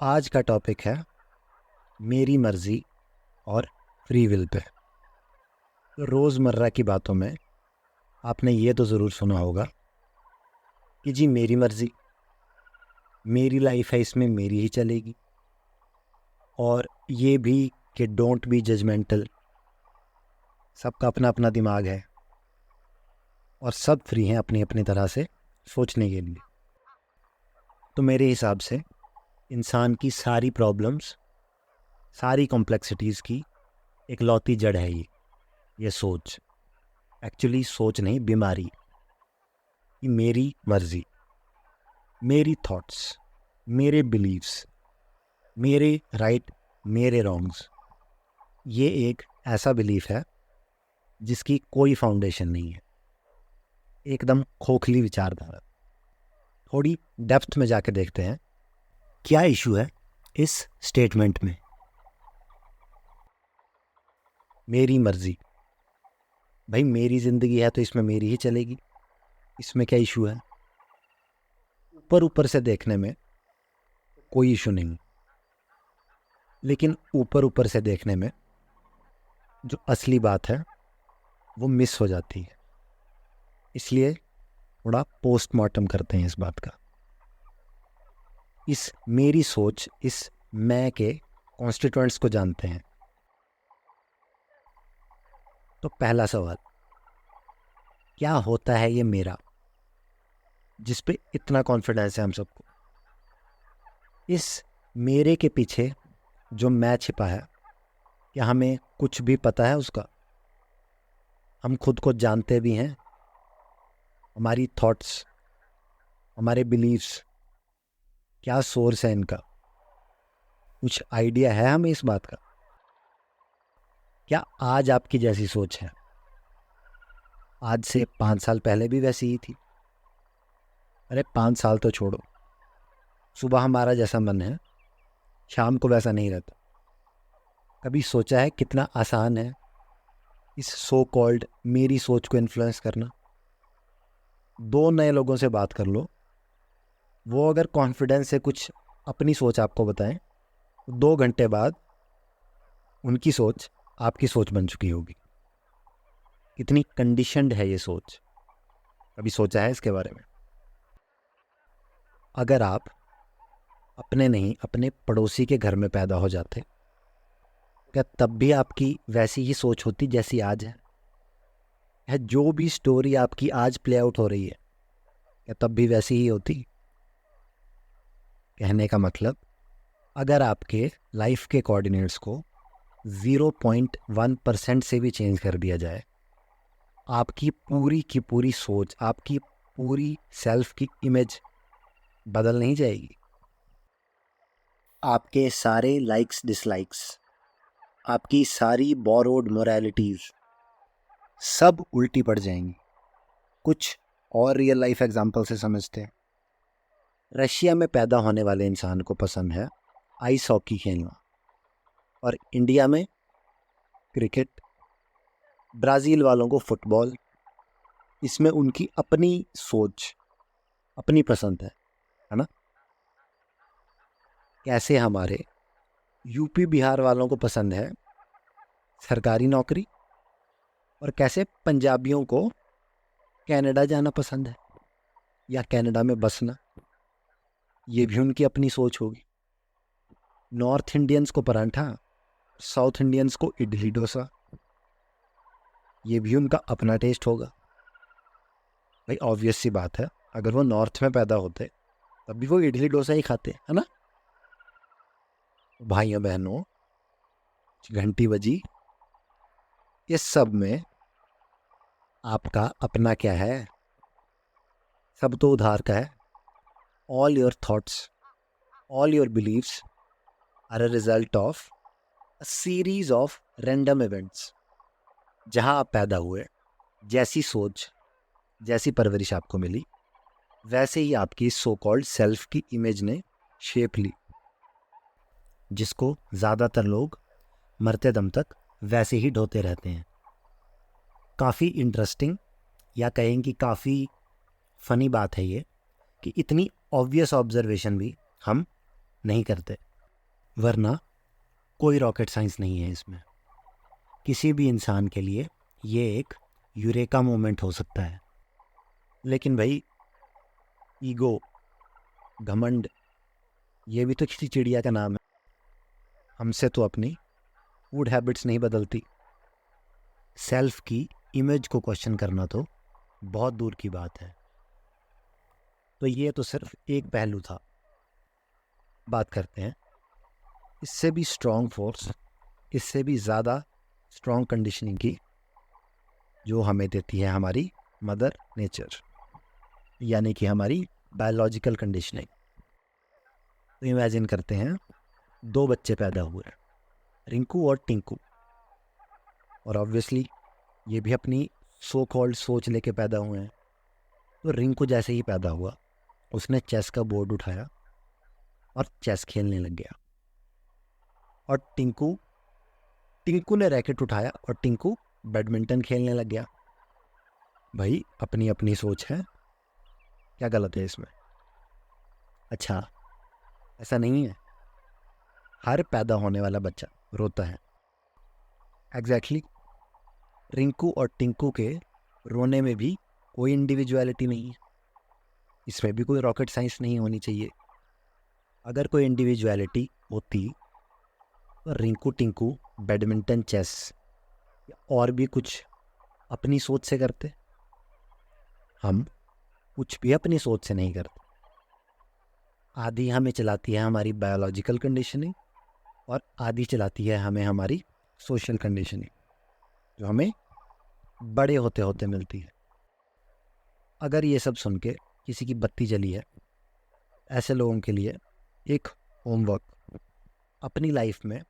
आज का टॉपिक है मेरी मर्ज़ी और फ्री विल पे। तो रोज़मर्रा की बातों में आपने ये तो ज़रूर सुना होगा कि जी मेरी मर्ज़ी, मेरी लाइफ है, इसमें मेरी ही चलेगी। और ये भी कि डोंट बी जजमेंटल, सबका अपना अपना दिमाग है और सब फ्री हैं अपनी अपनी तरह से सोचने के लिए। तो मेरे हिसाब से इंसान की सारी प्रॉब्लम्स, सारी कॉम्प्लेक्सिटीज़ की इकलौती जड़ है ये सोच। एक्चुअली सोच नहीं, बीमारी। कि मेरी मर्ज़ी, मेरी थॉट्स, मेरे बिलीव्स, मेरे राइट, मेरे रॉन्ग्स, ये एक ऐसा बिलीफ है जिसकी कोई फाउंडेशन नहीं है, एकदम खोखली विचारधारा। थोड़ी डेप्थ में जाके देखते हैं क्या इशू है इस स्टेटमेंट में। मेरी मर्ज़ी, भाई मेरी ज़िंदगी है तो इसमें मेरी ही चलेगी, इसमें क्या इशू है? ऊपर ऊपर से देखने में कोई इशू नहीं, लेकिन ऊपर ऊपर से देखने में जो असली बात है वो मिस हो जाती है। इसलिए थोड़ा पोस्टमार्टम करते हैं इस बात का। इस मेरी सोच, इस मैं के कॉन्स्टिट्यूएंट्स को जानते हैं। तो पहला सवाल, क्या होता है ये मेरा जिस पे इतना कॉन्फिडेंस है हम सबको? इस मेरे के पीछे जो मैं छिपा है, क्या हमें कुछ भी पता है उसका? हम खुद को जानते भी हैं? हमारी थॉट्स, हमारे बिलीव्स, क्या सोर्स है इनका? कुछ आइडिया है हमें इस बात का? क्या आज आपकी जैसी सोच है आज से 5 साल पहले भी वैसी ही थी? अरे 5 साल तो छोड़ो, सुबह हमारा जैसा मन है शाम को वैसा नहीं रहता। कभी सोचा है कितना आसान है इस सो कॉल्ड मेरी सोच को इन्फ्लुएंस करना? 2 नए लोगों से बात कर लो, वो अगर कॉन्फिडेंस से कुछ अपनी सोच आपको बताएं, 2 घंटे बाद उनकी सोच आपकी सोच बन चुकी होगी। कितनी कंडीशनड है ये सोच, कभी सोचा है इसके बारे में? अगर आप अपने नहीं, अपने पड़ोसी के घर में पैदा हो जाते, क्या तब भी आपकी वैसी ही सोच होती जैसी आज है? जो भी स्टोरी आपकी आज प्ले आउट हो रही है, क्या तब भी वैसी ही होती? कहने का मतलब, अगर आपके लाइफ के कोऑर्डिनेट्स को 0.1% से भी चेंज कर दिया जाए, आपकी पूरी की पूरी सोच, आपकी पूरी सेल्फ की इमेज बदल नहीं जाएगी? आपके सारे लाइक्स डिसलाइक्स, आपकी सारी बोरोड मोरालिटीज़ सब उल्टी पड़ जाएंगी। कुछ और रियल लाइफ एग्जांपल से समझते हैं। रशिया में पैदा होने वाले इंसान को पसंद है आइस हॉकी खेलना, और इंडिया में क्रिकेट, ब्राज़ील वालों को फुटबॉल। इसमें उनकी अपनी सोच, अपनी पसंद है ना? कैसे हमारे यूपी बिहार वालों को पसंद है सरकारी नौकरी, और कैसे पंजाबियों को कनाडा जाना पसंद है या कनाडा में बसना, ये भी उनकी अपनी सोच होगी। नॉर्थ इंडियंस को परांठा, साउथ इंडियंस को इडली डोसा, ये भी उनका अपना टेस्ट होगा। भाई ऑब्वियस सी बात है, अगर वो नॉर्थ में पैदा होते तब भी वो इडली डोसा ही खाते, है ना? भाइयों बहनों, घंटी बजी, इस सब में आपका अपना क्या है? सब तो उधार का है। All your thoughts, all your believes are a result of a series of random events. जहां आप पैदा हुए, जैसी सोच, जैसी परवरिश आपको मिली, वैसे ही आपकी सो कॉल्ड सेल्फ की इमेज ने शेप ली, जिसको ज़्यादातर लोग मरते दम तक वैसे ही ढोते रहते हैं। काफ़ी इंटरेस्टिंग, या कहें कि काफ़ी फनी बात है ये, कि इतनी ऑब्वियस ऑब्जर्वेशन भी हम नहीं करते। वरना कोई रॉकेट साइंस नहीं है इसमें। किसी भी इंसान के लिए ये एक यूरेका मोमेंट हो सकता है। लेकिन भाई, ईगो, घमंड, ये भी तो किसी चिड़िया का नाम है। हमसे तो अपनी फूड हैबिट्स नहीं बदलती। सेल्फ की इमेज को क्वेश्चन करना तो बहुत दूर की बात है। तो ये तो सिर्फ एक पहलू था। बात करते हैं इससे भी स्ट्रॉन्ग फोर्स, इससे भी ज़्यादा स्ट्रॉन्ग कंडीशनिंग की, जो हमें देती है हमारी मदर नेचर, यानी कि हमारी बायोलॉजिकल कंडीशनिंग। तो इमेजिन करते हैं 2 बच्चे पैदा हुए, रिंकू और टिंकू। और ऑब्वियसली ये भी अपनी सो कॉल्ड सोच लेके पैदा हुए हैं। तो रिंकू जैसे ही पैदा हुआ, उसने चेस का बोर्ड उठाया और चेस खेलने लग गया। और टिंकू टिंकू ने रैकेट उठाया और टिंकू बैडमिंटन खेलने लग गया। भाई, अपनी अपनी सोच है, क्या गलत है इसमें? अच्छा, ऐसा नहीं है। हर पैदा होने वाला बच्चा रोता है। एग्जैक्टली, रिंकू और टिंकू के रोने में भी कोई इंडिविजुअलिटी नहीं है। इसमें भी कोई रॉकेट साइंस नहीं होनी चाहिए। अगर कोई इंडिविजुअलिटी होती तो रिंकू टिंकू बैडमिंटन, चेस या और भी कुछ अपनी सोच से करते। हम कुछ भी अपनी सोच से नहीं करते। आधी हमें चलाती है हमारी बायोलॉजिकल कंडीशनिंग और आधी चलाती है हमें हमारी सोशल कंडीशनिंग, जो हमें बड़े होते होते मिलती है। अगर ये सब सुन के किसी की बत्ती जली है, ऐसे लोगों के लिए एक होमवर्क, अपनी लाइफ में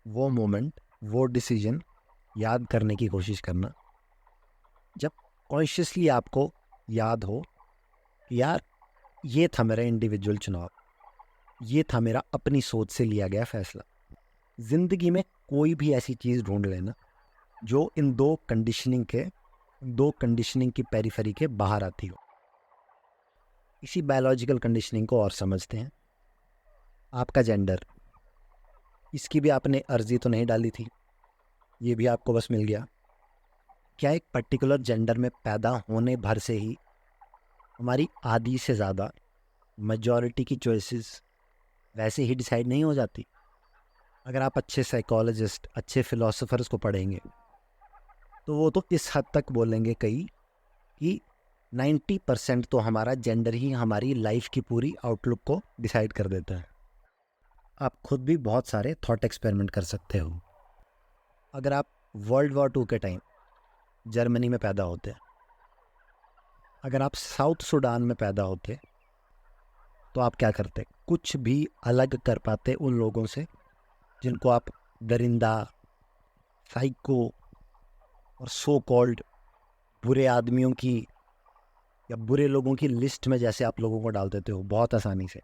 वो मोमेंट, वो डिसीजन याद करने की कोशिश करना जब कॉन्शियसली आपको याद हो कि यार, ये था मेरा इंडिविजुअल चुनाव, ये था मेरा अपनी सोच से लिया गया फैसला। ज़िंदगी में कोई भी ऐसी चीज़ ढूंढ लेना जो इन दो कंडीशनिंग की पेरिफेरी के बाहर आती हो। इसी बायोलॉजिकल कंडीशनिंग को और समझते हैं। आपका जेंडर, इसकी भी आपने अर्जी तो नहीं डाली थी, ये भी आपको बस मिल गया। क्या एक पर्टिकुलर जेंडर में पैदा होने भर से ही हमारी आधी से ज़्यादा मेजॉरिटी की चॉइसेस वैसे ही डिसाइड नहीं हो जाती? अगर आप अच्छे साइकोलॉजिस्ट, अच्छे फिलोसोफर्स को पढ़ेंगे तो वो तो इस हद तक बोलेंगे कई कि 90% तो हमारा जेंडर ही हमारी लाइफ की पूरी आउटलुक को डिसाइड कर देता है। आप खुद भी बहुत सारे थॉट एक्सपेरिमेंट कर सकते हो। अगर आप वर्ल्ड वॉर 2 के टाइम जर्मनी में पैदा होते, अगर आप साउथ सूडान में पैदा होते, तो आप क्या करते? कुछ भी अलग कर पाते उन लोगों से जिनको आप दरिंदा, साइको और सो कॉल्ड बुरे आदमियों की या बुरे लोगों की लिस्ट में जैसे आप लोगों को डाल देते हो बहुत आसानी से?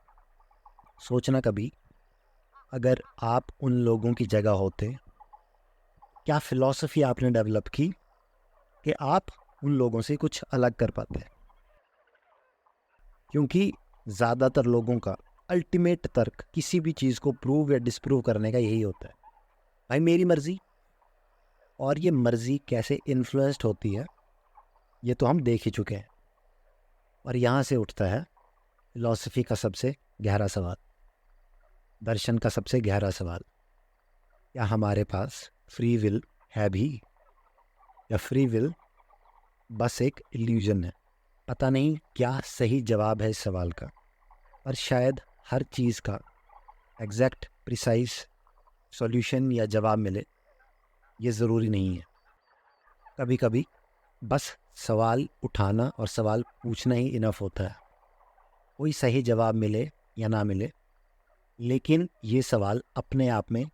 सोचना कभी, अगर आप उन लोगों की जगह होते, क्या फिलॉसफी आपने डेवलप की कि आप उन लोगों से कुछ अलग कर पाते? क्योंकि ज़्यादातर लोगों का अल्टीमेट तर्क किसी भी चीज़ को प्रूव या डिसप्रूव करने का यही होता है, भाई मेरी मर्ज़ी। और ये मर्ज़ी कैसे इन्फ्लुएंस्ड होती है, ये तो हम देख ही चुके हैं। और यहाँ से उठता है फिलॉसफी का सबसे गहरा सवाल, दर्शन का सबसे गहरा सवाल। क्या हमारे पास फ्री विल है भी, या फ्री विल बस एक इल्यूजन है? पता नहीं क्या सही जवाब है इस सवाल का, पर शायद हर चीज़ का एग्जैक्ट प्रिसाइज सॉल्यूशन या जवाब मिले, ये ज़रूरी नहीं है। कभी कभी बस सवाल उठाना और सवाल पूछना ही इनफ होता है। कोई सही जवाब मिले या ना मिले, लेकिन ये सवाल अपने आप में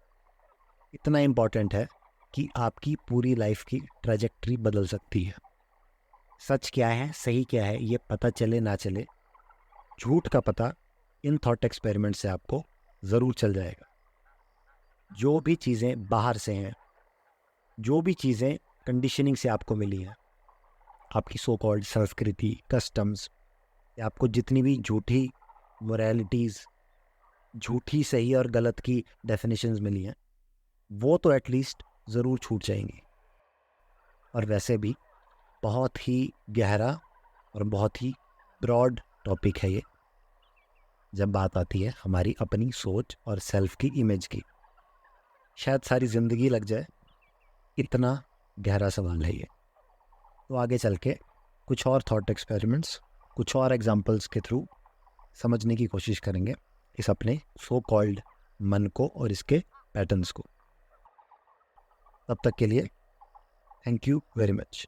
इतना इम्पॉर्टेंट है कि आपकी पूरी लाइफ की ट्रैजेक्टरी बदल सकती है। सच क्या है, सही क्या है, ये पता चले ना चले, झूठ का पता इन थॉट एक्सपेरिमेंट से आपको ज़रूर चल जाएगा। जो भी चीज़ें बाहर से हैं, जो भी चीज़ें कंडीशनिंग से आपको मिली हैं, आपकी सो कॉल्ड संस्कृति, कस्टम्स, या आपको जितनी भी झूठी मोरालिटीज़ झूठी सही और गलत की डेफिनेशंस मिली हैं, वो तो एटलीस्ट ज़रूर छूट जाएंगी। और वैसे भी बहुत ही गहरा और बहुत ही ब्रॉड टॉपिक है ये, जब बात आती है हमारी अपनी सोच और सेल्फ की इमेज की। शायद सारी ज़िंदगी लग जाए, इतना गहरा सवाल है ये। तो आगे चल के कुछ और थॉट एक्सपेरिमेंट्स, कुछ और एग्जांपल्स के थ्रू समझने की कोशिश करेंगे इस अपने सो कॉल्ड मन को और इसके पैटर्न्स को। तब तक के लिए थैंक यू वेरी मच।